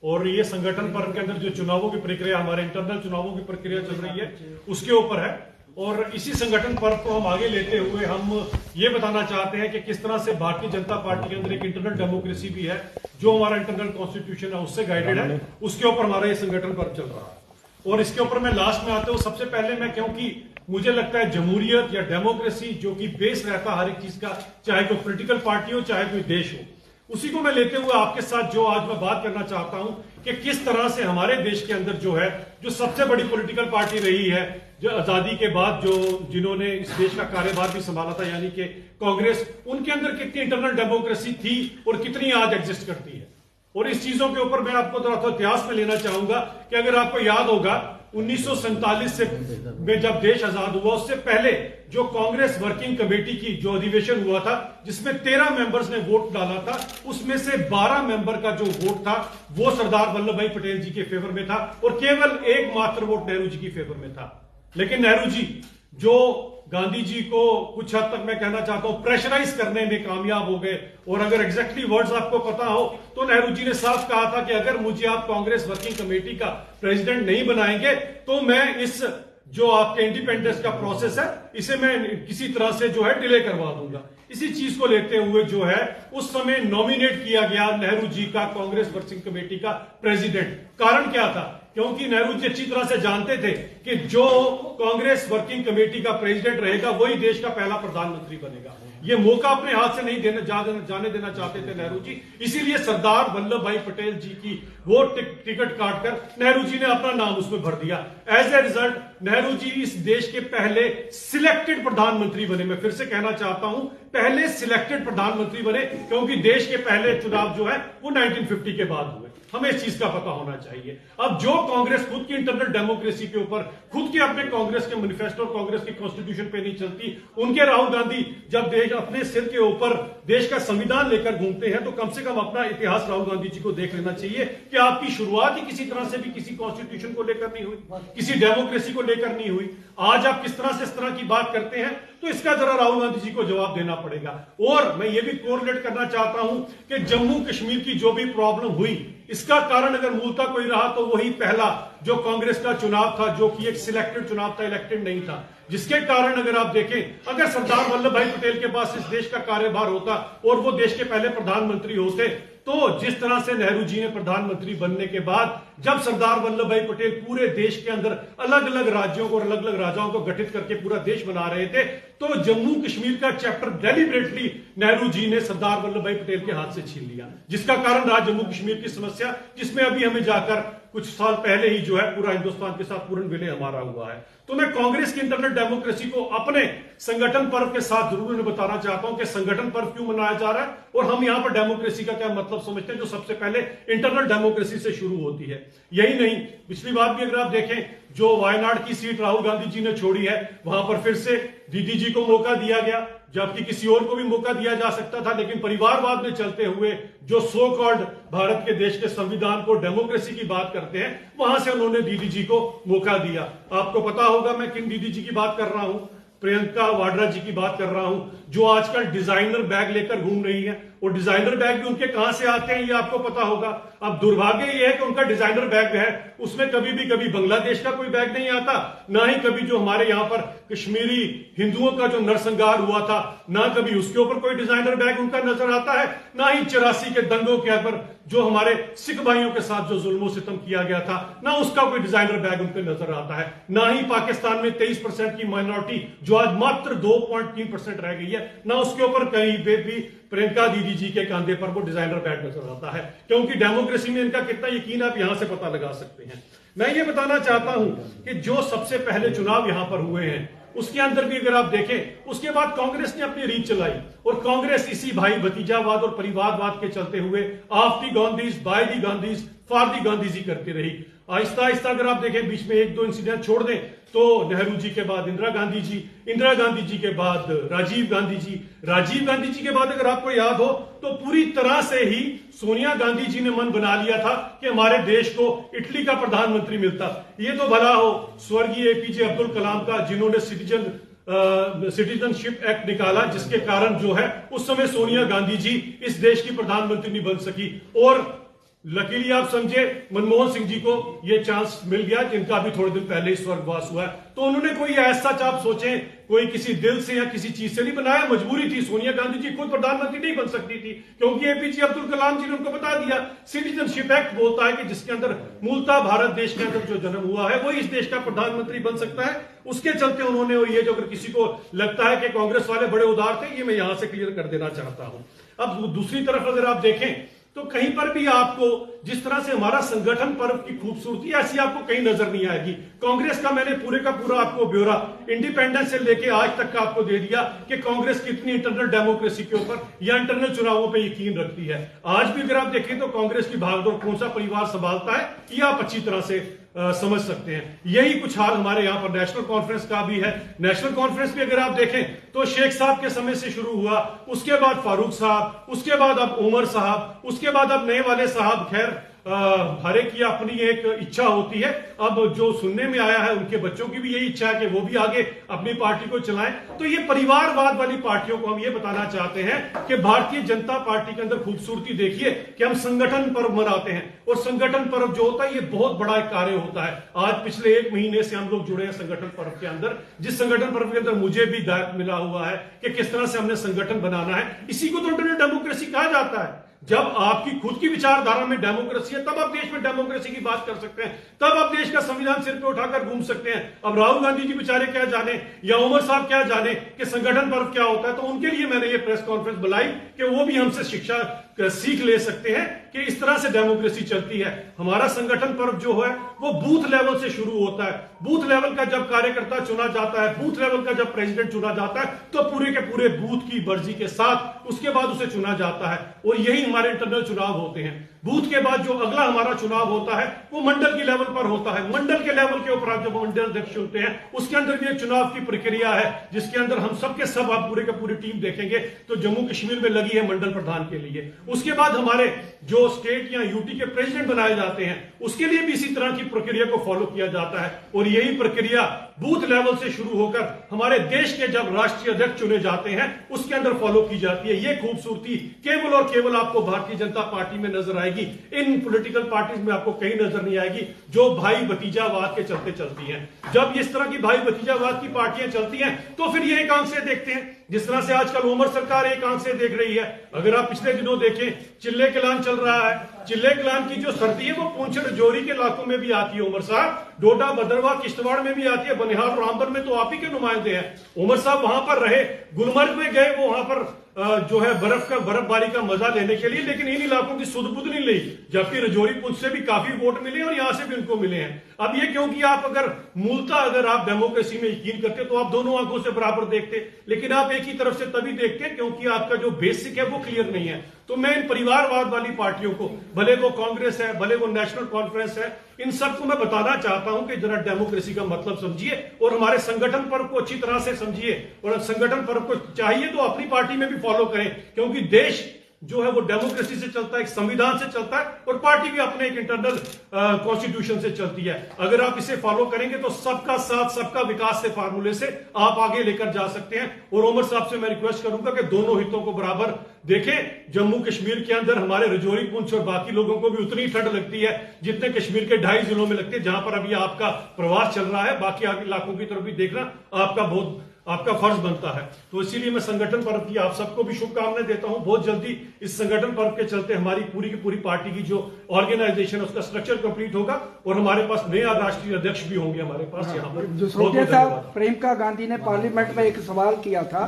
और ये संगठन पर्व के अंदर जो चुनावों की प्रक्रिया, हमारे इंटरनल चुनावों की प्रक्रिया चल रही है, उसके ऊपर है। और इसी संगठन पर्व को हम आगे लेते हुए हम ये बताना चाहते हैं कि किस तरह से भारतीय जनता पार्टी के अंदर एक इंटरनल डेमोक्रेसी भी है, जो हमारा इंटरनल कॉन्स्टिट्यूशन है उससे गाइडेड है, उसके ऊपर हमारा ये संगठन पर्व चल रहा है। और इसके ऊपर मैं लास्ट में आता हूं। सबसे पहले मैं, क्योंकि मुझे लगता है जमहूरियत या डेमोक्रेसी जो कि बेस रहता है हर एक चीज का, चाहे कोई पॉलिटिकल पार्टी हो चाहे कोई देश हो, उसी को मैं लेते हुए आपके साथ जो आज मैं बात करना चाहता हूं कि किस तरह से हमारे देश के अंदर जो है, जो सबसे बड़ी पॉलिटिकल पार्टी रही है जो आजादी के बाद, जो जिन्होंने इस देश का कार्यभार भी संभाला था, यानी कि कांग्रेस, उनके अंदर कितनी इंटरनल डेमोक्रेसी थी और कितनी आज एग्जिस्ट करती है। और इस चीजों के ऊपर मैं आपको थोड़ा सा इतिहास में लेना चाहूंगा कि अगर आपको याद होगा 1947 से में जब देश आजाद हुआ, उससे पहले जो कांग्रेस वर्किंग कमेटी की जो अधिवेशन हुआ था, जिसमें 13 मेंबर्स ने वोट डाला था, उसमें से 12 मेंबर का जो वोट था वो सरदार वल्लभ भाई पटेल जी के फेवर में था और केवल एकमात्र वोट नेहरू जी की फेवर में था। लेकिन नेहरू जी जो गांधी जी को कुछ हद तक मैं कहना चाहता हूं प्रेशराइज करने में कामयाब हो गए, और अगर एग्जैक्टली वर्ड्स आपको पता हो तो नेहरू जी ने साफ कहा था कि अगर मुझे आप कांग्रेस वर्किंग कमेटी का प्रेसिडेंट नहीं बनाएंगे तो मैं इस जो आपके इंडिपेंडेंस का प्रोसेस है इसे मैं किसी तरह से जो है डिले करवा दूंगा। इसी चीज को लेते हुए जो है उस समय नॉमिनेट किया गया नेहरू जी का कांग्रेस वर्किंग कमेटी का प्रेसिडेंट। कारण क्या था? क्योंकि नेहरू जी अच्छी तरह से जानते थे कि जो कांग्रेस वर्किंग कमेटी का प्रेसिडेंट रहेगा वही देश का पहला प्रधानमंत्री बनेगा। ये मौका अपने हाथ से नहीं जाने देना चाहते थे नेहरू जी, इसीलिए सरदार वल्लभ भाई पटेल जी की वो टिकट काटकर नेहरू जी ने अपना नाम उसमें भर दिया। As a result Nehru ji इस देश के पहले सिलेक्टेड प्रधानमंत्री बने। मैं फिर से कहना चाहता हूं, पहले सिलेक्टेड प्रधानमंत्री बने, क्योंकि देश के पहले चुनाव जो है वो 1950 के बाद हुए। हमें इस चीज का पता होना चाहिए। अब जो कांग्रेस खुद की इंटरनल डेमोक्रेसी के ऊपर, खुद के अपने कांग्रेस के मैनिफेस्टो और कांग्रेस के कॉन्स्टिट्यूशन पे नहीं चलती, उनके राहुल गांधी जब देश अपने सिर के ऊपर देश का संविधान लेकर घूमते हैं, तो कम से कम अपना इतिहास राहुल गांधी जी को देख लेना चाहिए कि आपकी शुरुआत ही किसी तरह से भी किसी कॉन्स्टिट्यूशन को लेकर नहीं हुई, किसी डेमोक्रेसी को लेकर नहीं हुई। आज आप किस तरह से इस तरह की बात करते हैं, तो इसका जरा राहुल गांधी जी को जवाब देना पड़ेगा। और मैं ये भी कोरिलेट करना चाहता हूं कि जम्मू कश्मीर की जो भी प्रॉब्लम हुई, इसका कारण अगर मूलतः कोई रहा तो वही पहला जो कांग्रेस का चुनाव था, जो कि एक सिलेक्टेड चुनाव था, इलेक्टेड नहीं था, जिसके कारण अगर आप देखें, अगर सरदार वल्लभ भाई पटेल के पास इस देश का कार्यभार होता और वो देश के पहले प्रधानमंत्री होते, तो जिस तरह से नेहरू जी ने प्रधानमंत्री बनने के बाद जब सरदार वल्लभ भाई पटेल पूरे देश के अंदर अलग अलग राज्यों को और अलग अलग राजाओं को गठित करके पूरा देश बना रहे थे, तो जम्मू कश्मीर का चैप्टर डेलिबरेटली नेहरू जी ने सरदार वल्लभ भाई पटेल के हाथ से छीन लिया, जिसका कारण रहा जम्मू कश्मीर की समस्या, जिसमें अभी हमें जाकर कुछ साल पहले ही जो है पूरा हिंदुस्तान के साथ पूर्ण विलय हमारा हुआ है। तो मैं कांग्रेस की इंटरनल डेमोक्रेसी को अपने संगठन पर्व के साथ जरूर बताना चाहता हूं कि संगठन पर्व क्यों मनाया जा रहा है और हम यहां पर डेमोक्रेसी का क्या मतलब समझते हैं, जो सबसे पहले इंटरनल डेमोक्रेसी से शुरू होती है। यही नहीं, पिछली बार भी अगर आप देखें, जो वायनाड की सीट राहुल गांधी जी ने छोड़ी है, वहां पर फिर से दीदी जी को मौका दिया गया, जबकि किसी और को भी मौका दिया जा सकता था, लेकिन परिवारवाद में चलते हुए जो सो कॉल्ड भारत के देश के संविधान को डेमोक्रेसी की बात करते हैं, वहां से उन्होंने दीदी जी को मौका दिया। आपको पता होगा मैं किन दीदी जी की बात कर रहा हूं, प्रियंका वाड्रा जी की बात कर रहा हूं, जो आजकल डिजाइनर बैग लेकर घूम रही है। और डिजाइनर बैग भी उनके कहां से आते हैं ये आपको पता होगा। अब दुर्भाग्य ये है कि उनका डिजाइनर बैग है, उसमें कभी बांग्लादेश का कोई बैग नहीं आता, ना ही कभी जो हमारे यहां पर कश्मीरी हिंदुओं का जो नरसंहार हुआ था, ना कभी उसके ऊपर कोई डिजाइनर बैग उनका नजर आता है, ना ही 84 के दंगों के ऊपर जो हमारे सिख भाइयों के साथ जो जुल्मो सितम किया गया था, ना उसका कोई डिजाइनर बैग उनके नजर आता है, ना ही पाकिस्तान में 23% की माइनॉरिटी जो आज मात्र 2.3% रह गई है, ना उसके ऊपर कहीं पे भी प्रियंका दीदी जी के कंधे पर वो डिजाइनर बैग नजर आता है। क्योंकि डेमोक्रेसी में इनका कितना यकीन आप यहां से पता लगा सकते हैं। मैं ये बताना चाहता हूं कि जो सबसे पहले चुनाव यहां पर हुए हैं, उसके अंदर भी अगर आप देखें, उसके बाद कांग्रेस ने अपनी रीच चलाई और कांग्रेस इसी भाई भतीजावाद और परिवारवाद के चलते हुए of the Gandhis, by the Gandhis, for the Gandhis ही करती रही। आहिस्ता आहिस्ता अगर आप देखें, बीच में एक दो इंसिडेंट छोड़ दें तो नेहरू जी के बाद इंदिरा गांधी जी, इंदिरा गांधी जी के बाद राजीव गांधी जी, राजीव गांधी जी के बाद अगर आपको याद हो तो पूरी तरह से ही सोनिया गांधी जी ने मन बना लिया था कि हमारे देश को इटली का प्रधानमंत्री मिलता। ये तो भला हो स्वर्गीय एपीजे अब्दुल कलाम का, जिन्होंने सिटीजनशिप एक्ट निकाला, जिसके कारण जो है उस समय सोनिया गांधी जी इस देश की प्रधानमंत्री नहीं बन सकी। और लकीली आप समझे मनमोहन सिंह जी को यह चांस मिल गया, जिनका अभी थोड़े दिन पहले ही स्वर्गवास हुआ है। तो उन्होंने कोई ऐसा आप सोचे कोई किसी दिल से या किसी चीज से नहीं बनाया, मजबूरी थी। सोनिया गांधी जी खुद प्रधानमंत्री नहीं बन सकती थी, क्योंकि एपीजे अब्दुल कलाम जी ने उनको बता दिया। सिटीजनशिप एक्ट बोलता है कि जिसके अंदर मूलतः भारत देश के अंदर जो जन्म हुआ है वो इस देश का प्रधानमंत्री बन सकता है। उसके चलते उन्होंने, और ये जो अगर किसी को लगता है कि कांग्रेस वाले बड़े उदार थे, ये मैं यहां से क्लियर कर देना चाहता हूं। अब दूसरी तरफ अगर आप देखें तो कहीं पर भी आपको जिस तरह से हमारा संगठन पर्व की खूबसूरती ऐसी आपको कहीं नजर नहीं आएगी। कांग्रेस का मैंने पूरे का पूरा आपको ब्यौरा इंडिपेंडेंस से लेके आज तक का आपको दे दिया कि कांग्रेस कितनी इंटरनल डेमोक्रेसी के ऊपर या इंटरनल चुनावों पे यकीन रखती है। आज भी अगर आप देखें तो कांग्रेस की भागदौड़ कौन सा परिवार संभालता है, ये आप अच्छी तरह से समझ सकते हैं। यही कुछ हाल हमारे यहां पर नेशनल कॉन्फ्रेंस का भी है। नेशनल कॉन्फ्रेंस भी अगर आप देखें तो शेख साहब के समय से शुरू हुआ, उसके बाद फारूक साहब, उसके बाद अब उमर साहब, उसके बाद अब नए वाले साहब। खैर हर एक की अपनी एक इच्छा होती है। अब जो सुनने में आया है उनके बच्चों की भी यही इच्छा है कि वो भी आगे अपनी पार्टी को चलाएं। तो ये परिवारवाद वाली पार्टियों को हम ये बताना चाहते हैं कि भारतीय जनता पार्टी के अंदर खूबसूरती देखिए कि हम संगठन पर्व मनाते हैं, और संगठन पर्व जो होता है ये बहुत बड़ा एक कार्य होता है। आज पिछले 1 महीने से हम लोग जुड़े हैं संगठन पर्व के अंदर, जिस संगठन पर्व के अंदर मुझे भी दायित्व मिला हुआ है कि किस तरह से हमने संगठन बनाना है। इसी को तो इंटरनल डेमोक्रेसी कहा जाता है। जब आपकी खुद की विचारधारा में डेमोक्रेसी है, तब आप देश में डेमोक्रेसी की बात कर सकते हैं, तब आप देश का संविधान सिर पे उठाकर घूम सकते हैं। अब राहुल गांधी जी बेचारे क्या जाने या उमर साहब क्या जाने कि संगठन पर्व क्या होता है। तो उनके लिए मैंने ये प्रेस कॉन्फ्रेंस बुलाई कि वो भी हमसे शिक्षा सीख ले सकते हैं कि इस तरह से डेमोक्रेसी चलती है। हमारा संगठन पर्व जो है वो बूथ लेवल से शुरू होता है। बूथ लेवल का जब कार्यकर्ता चुना जाता है, बूथ लेवल का जब प्रेसिडेंट चुना जाता है, तो पूरे के पूरे बूथ की मर्जी के साथ उसके बाद उसे चुना जाता है। और यही हमारे इंटरनल चुनाव होते हैं। बूथ के बाद जो अगला हमारा चुनाव होता है वो मंडल की लेवल पर होता है। मंडल के लेवल के ऊपर आप जब मंडल अध्यक्ष चुनते हैं, उसके अंदर भी एक चुनाव की प्रक्रिया है, जिसके अंदर हम सबके सब आप पूरे के पूरी टीम देखेंगे तो जम्मू कश्मीर में लगी है मंडल प्रधान के लिए। उसके बाद हमारे जो स्टेट या यूटी के प्रेसिडेंट बनाए जाते हैं, उसके लिए भी इसी तरह की प्रक्रिया को फॉलो किया जाता है। और यही प्रक्रिया बूथ लेवल से शुरू होकर हमारे देश के जब राष्ट्रीय अध्यक्ष चुने जाते हैं उसके अंदर फॉलो की जाती है। ये खूबसूरती केवल और केवल आपको भारतीय जनता पार्टी में नजर आएगी। इन पॉलिटिकल पार्टीज में आपको कहीं नजर नहीं आएगी जो भाई भतीजावाद के चलते चलती हैं। जब इस तरह की भाई भतीजावाद की पार्टियां चलती हैं तो फिर ये एक आंख से देखते हैं, जिस तरह से आजकल उमर सरकार एक आंख से देख रही है। अगर आप पिछले दिनों देखें, चिल्ले कलान चल रहा है। चिल्ले कलान की जो सर्दी है वो पुंछ रजौरी के इलाकों में भी आती है उमर साहब, डोडा भद्रवाह किश्तवाड़ में भी आती है, बनिहाल रामबन में तो आप ही के नुमाइंदे हैं। उमर साहब वहां पर रहे, गुलमर्ग में गए, वो वहां पर जो है बर्फबारी का मजा लेने के लिए, लेकिन इन इलाकों की सुध बुध नहीं ली। जबकि रजौरी पुंछ से भी काफी वोट मिले और यहां से भी उनको मिले हैं। अब ये क्योंकि आप अगर आप डेमोक्रेसी में यकीन करते तो आप दोनों आंखों से बराबर देखते, लेकिन आप एक ही तरफ से तभी देखते हैं क्योंकि आपका जो बेसिक है वो क्लियर नहीं है। तो मैं इन परिवारवाद वाली पार्टियों को, भले वो कांग्रेस है, भले वो नेशनल कॉन्फ्रेंस है, इन सबको मैं बताना चाहता हूं कि जरा डेमोक्रेसी का मतलब समझिए और हमारे संगठन पर्व को अच्छी तरह से समझिए। और संगठन पर्व को चाहिए तो अपनी पार्टी में भी फॉलो करें, क्योंकि देश जो है वो डेमोक्रेसी से चलता है, एक संविधान से चलता है, और पार्टी भी अपने एक इंटरनल कॉन्स्टिट्यूशन से चलती है। अगर आप इसे फॉलो करेंगे तो सबका साथ सबका विकास से फार्मूले से आप आगे लेकर जा सकते हैं। और उमर साहब से मैं रिक्वेस्ट करूंगा कि दोनों हितों को बराबर देखें। जम्मू कश्मीर के अंदर हमारे रजौरी पुंछ और बाकी लोगों को भी उतनी ठंड लगती है जितने कश्मीर के 2.5 जिलों में लगती है, जहां पर अभी आपका प्रवास चल रहा है। बाकी इलाकों की तरफ भी देखना आपका फर्ज बनता है। तो इसीलिए मैं संगठन पर्व की आप सबको भी शुभकामनाएं देता हूं। बहुत जल्दी इस संगठन पर्व के चलते हमारी पूरी की पूरी पार्टी की जो ऑर्गेनाइजेशन है उसका स्ट्रक्चर कंप्लीट होगा और हमारे पास नया राष्ट्रीय अध्यक्ष भी होंगे हमारे पास यहाँ पर। जो साहब प्रियंका गांधी ने पार्लियामेंट में एक सवाल किया था